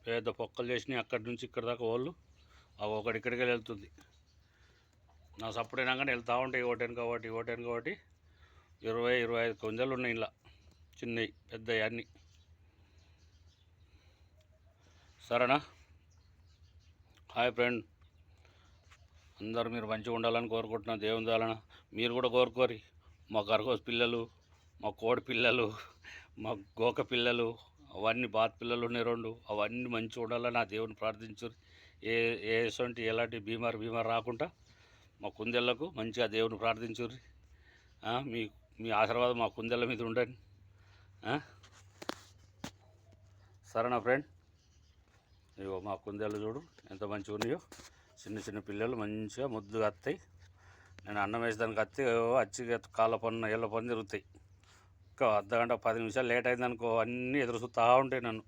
పెద్ద పొక్కలు చేసినాయి అక్కడి నుంచి ఇక్కడ దాకా వాళ్ళు అవి ఒకటి ఇక్కడికి వెళ్తుంది. నా సప్పుడైనాకనే వెళ్తూ ఉంటాయి ఒకటెనక ఒకటి 20-25 కొంజలు ఉన్నాయి ఇలా, చిన్నవి పెద్దవి అన్నీ. సరేనా? హాయ్ ఫ్రెండ్, అందరూ మీరు మంచిగా ఉండాలని కోరుకుంటున్నా. దేవుని దాలన మీరు కూడా కోరుకోరి. మా కరకోస పిల్లలు, మా కోడి పిల్లలు, మా గోక పిల్లలు, అవన్నీ బాత్ పిల్లలు ఉన్నాయి 2, అవన్నీ మంచిగా ఉండాలని నా దేవుని ప్రార్థించుర్రి. ఎలాంటి బీమారు రాకుండా మా కుందేళ్లకు మంచిగా దేవుని ప్రార్థించుర్రి. మీ మీ ఆశీర్వాదం మా కుందేళ్ళ మీద ఉండండి. సరేనా ఫ్రెండ్? ఇగో మా కుందేళ్ళు చూడు ఎంత మంచిగా ఉన్నాయో. చిన్న పిల్లలు మంచిగా ముద్దుగా వస్తాయి. నేను అన్నం వేసేదానికి వస్తే వచ్చి కాళ్ళ పన్ను ఏళ్ళ పన్ను తిరుగుతాయి. ఇంకా అర్ధగంట 10 నిమిషాలు లేట్ అయిందనుకో అన్నీ ఎదురు చూస్తూ ఉంటాయి నన్ను.